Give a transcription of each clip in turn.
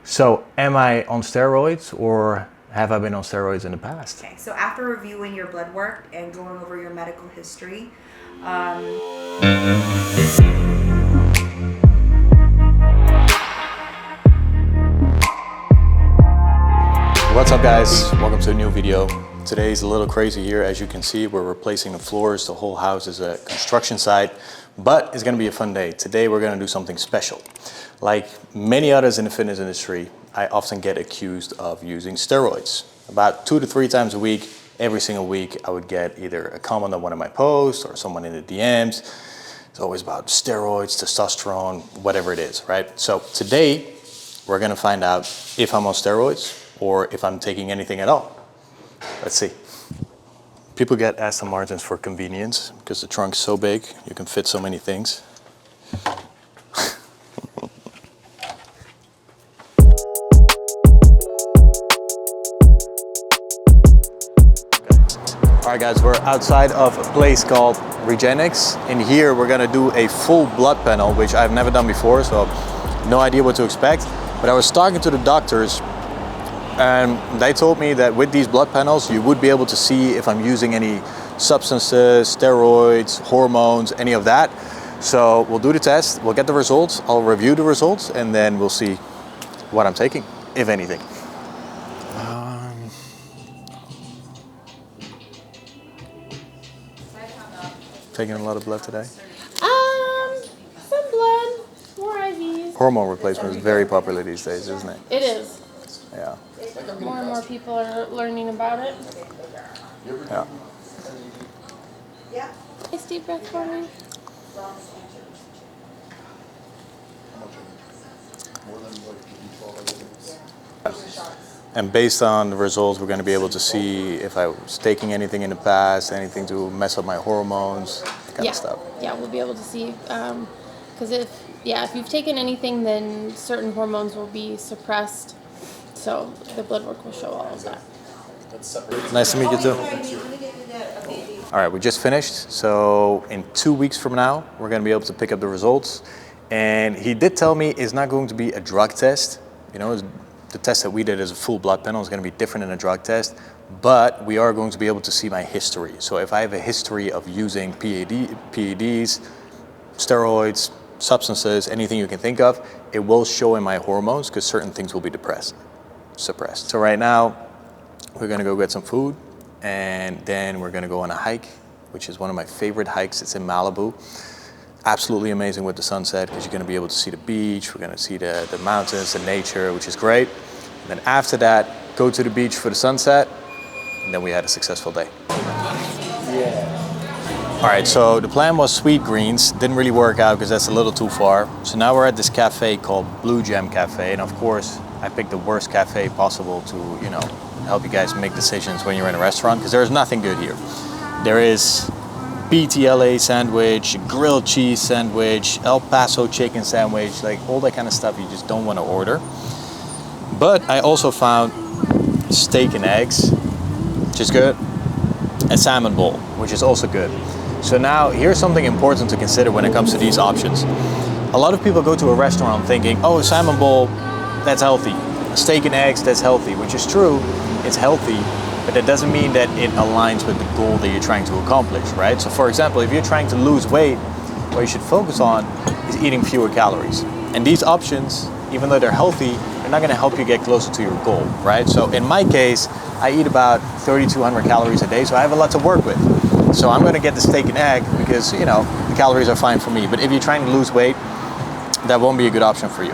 So am I on steroids or have I been on steroids in the past? Okay, so after reviewing your blood work and going over your medical history, What's up guys, welcome to a new video. Today's a little crazy here. As you can see, we're replacing the floors. The whole house is a construction site, but it's gonna be a fun day. Today we're gonna do something special. Like many others in the fitness industry, I often get accused of using steroids. About 2 to 3 times a week, every single week, I would get either a comment on one of my posts or someone in the DMs. It's always about steroids, testosterone, whatever it is, right? So today, we're gonna find out if I'm on steroids or if I'm taking anything at all. Let's see. People get Aston Martins for convenience because the trunk's so big, you can fit so many things. All right guys, we're outside of a place called Regenix. In here, we're gonna do a full blood panel, which I've never done before, so no idea what to expect. But I was talking to the doctors and they told me that with these blood panels, you would be able to see if I'm using any substances, steroids, hormones, any of that. So we'll do the test, we'll get the results, I'll review the results, and then we'll see what I'm taking, if anything. Taking a lot of blood today? Some blood, more IVs. Hormone replacement is very popular these days, isn't it? It is. Yeah. More and more people are learning about it. Yeah. Take a deep breath for me. And based on the results, we're going to be able to see if I was taking anything in the past, anything to mess up my hormones, that kind of stuff. Yeah, we'll be able to see. Because if you've taken anything, then certain hormones will be suppressed. So the blood work will show all of that. Nice to meet you too. All right, we just finished. So in 2 weeks from now, we're going to be able to pick up the results. And he did tell me it's not going to be a drug test. You know, the test that we did as a full blood panel is going to be different than a drug test, but we are going to be able to see my history. So if I have a history of using PEDs, steroids, substances, anything you can think of, it will show in my hormones because certain things will be suppressed. So right now, we're going to go get some food, and then we're going to go on a hike, which is one of my favorite hikes. It's in Malibu. Absolutely amazing with the sunset because you're going to be able to see the beach, we're going to see the mountains, the nature, which is great. And then after that, go to the beach for the sunset, and then we had a successful day. All right, so the plan was Sweet Greens. Didn't really work out because that's a little too far. So now we're at this cafe called Blue Jam Cafe, and of course, I picked the worst cafe possible to, you know, help you guys make decisions when you're in a restaurant because there's nothing good here. There is BTLA sandwich, grilled cheese sandwich, El Paso chicken sandwich, like all that kind of stuff you just don't want to order. But I also found steak and eggs, which is good, and salmon bowl, which is also good. So now here's something important to consider when it comes to these options. A lot of people go to a restaurant thinking, oh, salmon bowl, that's healthy. Steak and eggs, that's healthy, which is true, it's healthy. But that doesn't mean that it aligns with the goal that you're trying to accomplish, right? So for example, if you're trying to lose weight, what you should focus on is eating fewer calories. And these options, even though they're healthy, they're not gonna help you get closer to your goal, right? So in my case, I eat about 3,200 calories a day, so I have a lot to work with. So I'm gonna get the steak and egg because, you know, the calories are fine for me. But if you're trying to lose weight, that won't be a good option for you.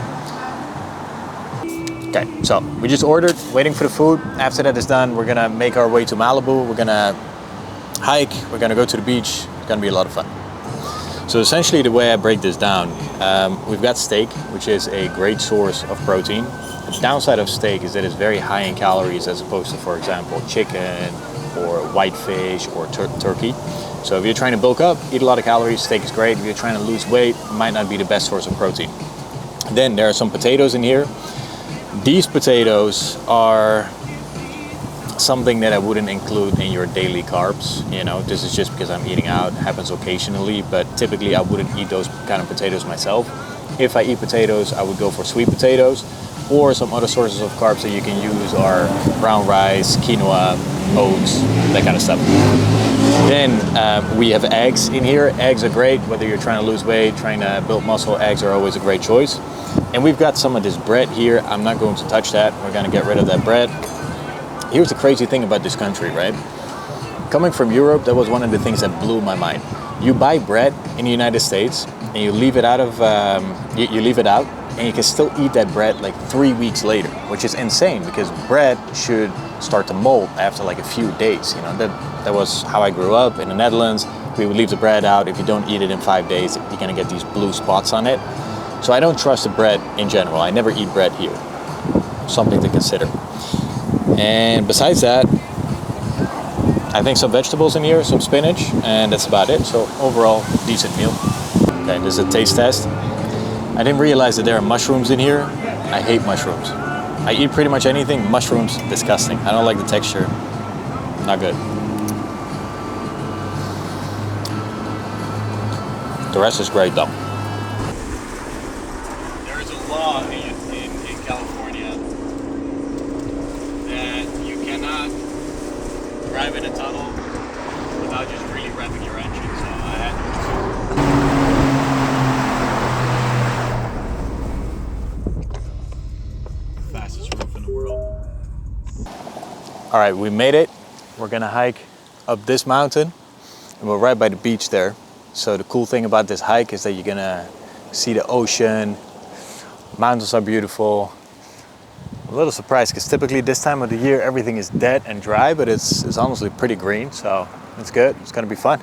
Okay, so we just ordered, waiting for the food. After that is done, we're gonna make our way to Malibu. We're gonna hike, we're gonna go to the beach. It's gonna be a lot of fun. So essentially the way I break this down, we've got steak, which is a great source of protein. The downside of steak is that it's very high in calories as opposed to, for example, chicken or white fish or turkey. So if you're trying to bulk up, eat a lot of calories, steak is great. If you're trying to lose weight, it might not be the best source of protein. Then there are some potatoes in here. These potatoes are something that I wouldn't include in your daily carbs. You know, this is just because I'm eating out, it happens occasionally, but typically I wouldn't eat those kind of potatoes myself. If I eat potatoes, I would go for sweet potatoes, or some other sources of carbs that you can use are brown rice, quinoa, oats, that kind of stuff. Then we have eggs in here. Eggs are great, whether you're trying to lose weight, trying to build muscle, eggs are always a great choice. And we've got some of this bread here. I'm not going to touch that. We're gonna get rid of that bread. Here's the crazy thing about this country, right? Coming from Europe, that was one of the things that blew my mind. You buy bread in the United States and you leave it out you leave it out, and you can still eat that bread like 3 weeks later, which is insane because bread should start to mold after like a few days. You know, that was how I grew up in the Netherlands. We would leave the bread out. If you don't eat it in 5 days, you're gonna get these blue spots on it. So I don't trust the bread in general. I never eat bread here. Something to consider. And besides that, I think some vegetables in here, some spinach, and that's about it. So overall, decent meal. Okay, this is a taste test. I didn't realize that there are mushrooms in here. I hate mushrooms. I eat pretty much anything. Mushrooms, disgusting. I don't like the texture. Not good. The rest is great though. There is a law in California that you cannot drive in a tunnel without just really revving your engine. So I had to. Fastest roof in the world. All right, we made it. We're gonna hike up this mountain, and we're right by the beach there. So the cool thing about this hike is that you're gonna see the ocean. Mountains are beautiful. I'm a little surprised because typically this time of the year everything is dead and dry, but it's honestly pretty green, so it's good. It's gonna be fun.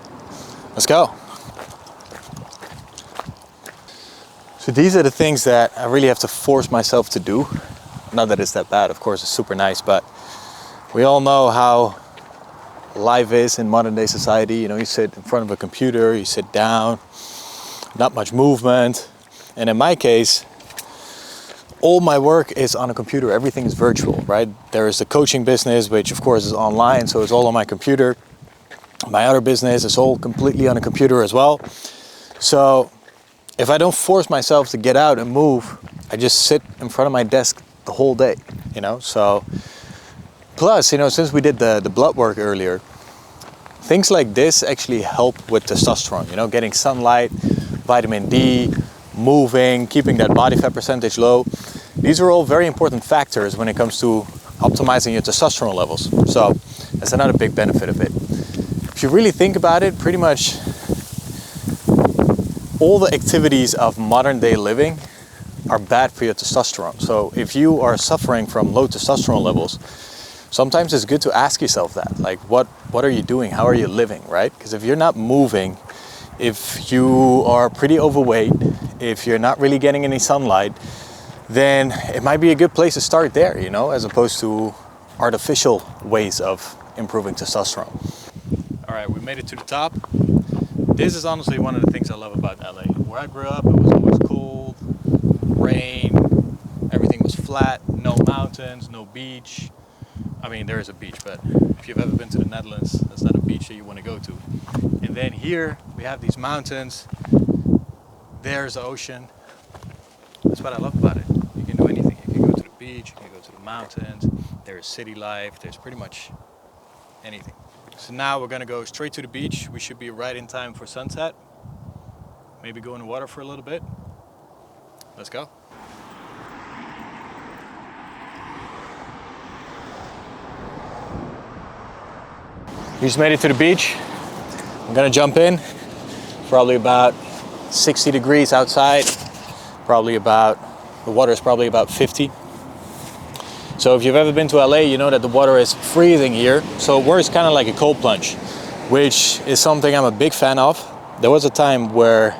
Let's go. So these are the things that I really have to force myself to do. Not that it's that bad, of course, it's super nice, but we all know how life is in modern day society. You know, you sit in front of a computer, you sit down, not much movement. And in my case, all my work is on a computer. Everything is virtual, right? There is the coaching business, which of course is online, so it's all on my computer. My other business is all completely on a computer as well. So if I don't force myself to get out and move, I just sit in front of my desk the whole day, you know? So plus, you know, since we did the blood work earlier, things like this actually help with testosterone, you know, getting sunlight, vitamin D, moving, keeping that body fat percentage low. These are all very important factors when it comes to optimizing your testosterone levels. So that's another big benefit of it. If you really think about it, pretty much all the activities of modern day living are bad for your testosterone. So if you are suffering from low testosterone levels, sometimes it's good to ask yourself that, like, what are you doing? How are you living, right? Because if you're not moving, if you are pretty overweight, if you're not really getting any sunlight, then it might be a good place to start there, you know, as opposed to artificial ways of improving testosterone. All right, we made it to the top. This is honestly one of the things I love about LA. Where I grew up, it was always cold, rain, everything was flat, no mountains, no beach. I mean, there is a beach, but if you've ever been to the Netherlands, that's not a beach that you want to go to. And then here, we have these mountains. There's the ocean. That's what I love about it. You can do anything. You can go to the beach, you can go to the mountains. There's city life. There's pretty much anything. So now we're gonna go straight to the beach. We should be right in time for sunset. Maybe go in the water for a little bit. Let's go. We just made it to the beach. I'm gonna jump in. Probably about 60 degrees outside. The water is probably about 50. So if you've ever been to LA, you know that the water is freezing here. So it works kind of like a cold plunge, which is something I'm a big fan of. There was a time where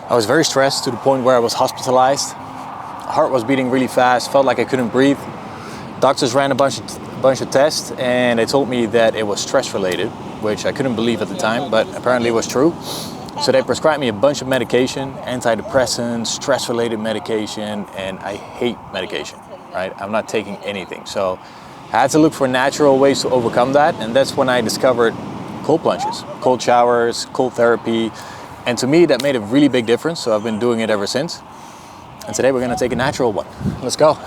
I was very stressed to the point where I was hospitalized. Heart was beating really fast, felt like I couldn't breathe. Doctors ran a bunch of tests and they told me that it was stress related, which I couldn't believe at the time, but apparently it was true. So they prescribed me a bunch of medication, antidepressants, stress-related medication, and I hate medication, right? I'm not taking anything. So I had to look for natural ways to overcome that, and that's when I discovered cold plunges, cold showers, cold therapy, and to me that made a really big difference, so I've been doing it ever since. And today we're gonna take a natural one. Let's go.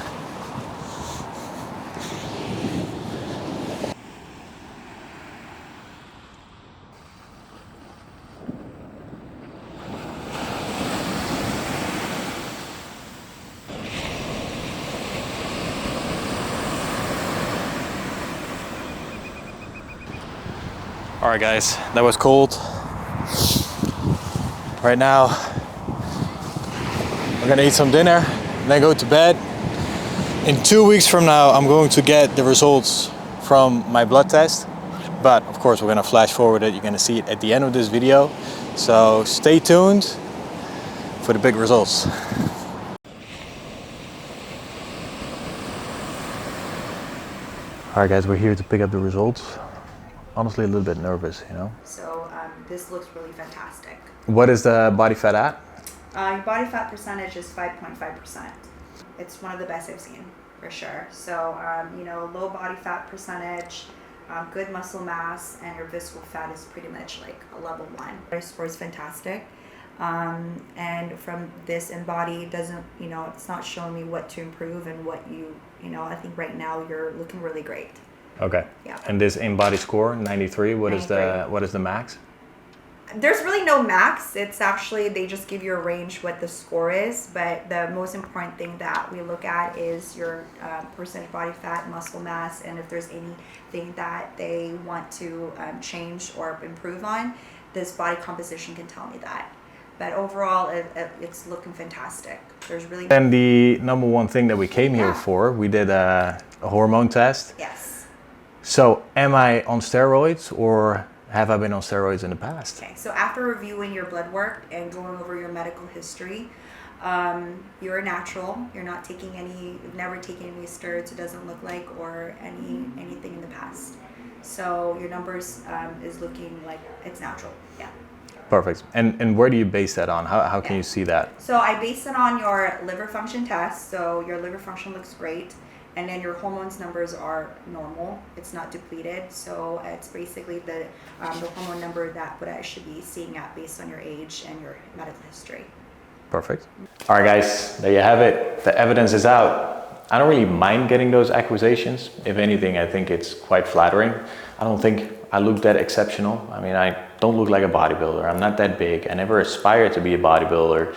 All right guys, that was cold. Right now, we're gonna eat some dinner and then go to bed. In 2 weeks from now, I'm going to get the results from my blood test. But of course, we're gonna flash forward it. You're gonna see it at the end of this video. So stay tuned for the big results. All right guys, we're here to pick up the results. Honestly, a little bit nervous, you know? So this looks really fantastic. What is the body fat at? Your body fat percentage is 5.5%. It's one of the best I've seen, for sure. So, you know, low body fat percentage, good muscle mass, and your visceral fat is pretty much like a level 1. Your score is fantastic. And from this InBody, it doesn't, you know, it's not showing me what to improve and what you know, I think right now you're looking really great. Okay. Yeah. And this InBody score, 93, what is the max? There's really no max. It's actually, they just give you a range what the score is, but the most important thing that we look at is your percentage body fat, muscle mass, and if there's anything that they want to change or improve on, this body composition can tell me that. But overall, it's looking fantastic. There's really... And the number one thing that we came here for, we did a hormone test. Yes. So am I on steroids or have I been on steroids in the past? Okay, so after reviewing your blood work and going over your medical history, you're a natural. You're not taking any, you've never taken any steroids, it doesn't look like, or anything in the past. So your numbers is looking like it's natural, yeah. Perfect. And where do you base that on? How can you see that? So I base it on your liver function test. So your liver function looks great. And then your hormones numbers are normal. It's not depleted. So it's basically the hormone number that what I should be seeing at based on your age and your medical history. Perfect. All right, guys, there you have it. The evidence is out. I don't really mind getting those accusations. If anything, I think it's quite flattering. I don't think I look that exceptional. I mean, I don't look like a bodybuilder. I'm not that big. I never aspired to be a bodybuilder.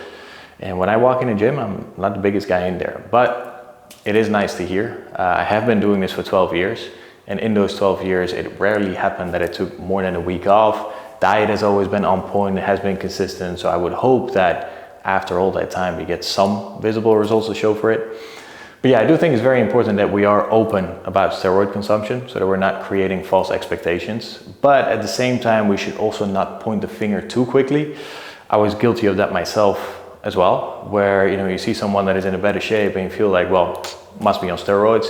And when I walk in the gym, I'm not the biggest guy in there. But it is nice to hear. I have been doing this for 12 years. And in those 12 years, it rarely happened that it took more than a week off. Diet has always been on point. It has been consistent. So I would hope that after all that time, we get some visible results to show for it. But yeah, I do think it's very important that we are open about steroid consumption so that we're not creating false expectations. But at the same time, we should also not point the finger too quickly. I was guilty of that myself as well, where you see someone that is in a better shape and you feel like, well, must be on steroids.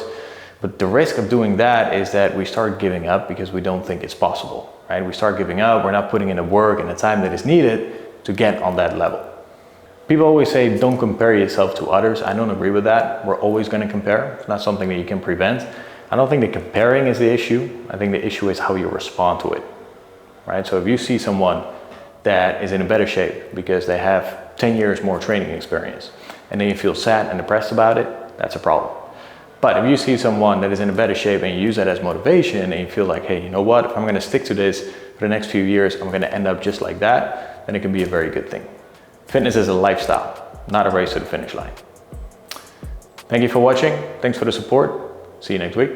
But the risk of doing that is that we start giving up because we don't think it's possible, right? We start giving up, we're not putting in the work and the time that is needed to get on that level. People always say, don't compare yourself to others. I don't agree with that. We're always going to compare. It's not something that you can prevent. I don't think the comparing is the issue. I think the issue is how you respond to it, right? So if you see someone that is in a better shape because they have 10 years more training experience and then you feel sad and depressed about it, that's a problem. But if you see someone that is in a better shape and you use that as motivation and you feel like, hey, you know what, if I'm going to stick to this for the next few years, I'm going to end up just like that, then it can be a very good thing. Fitness is a lifestyle, not a race to the finish line. Thank you for watching. Thanks for the support. See you next week.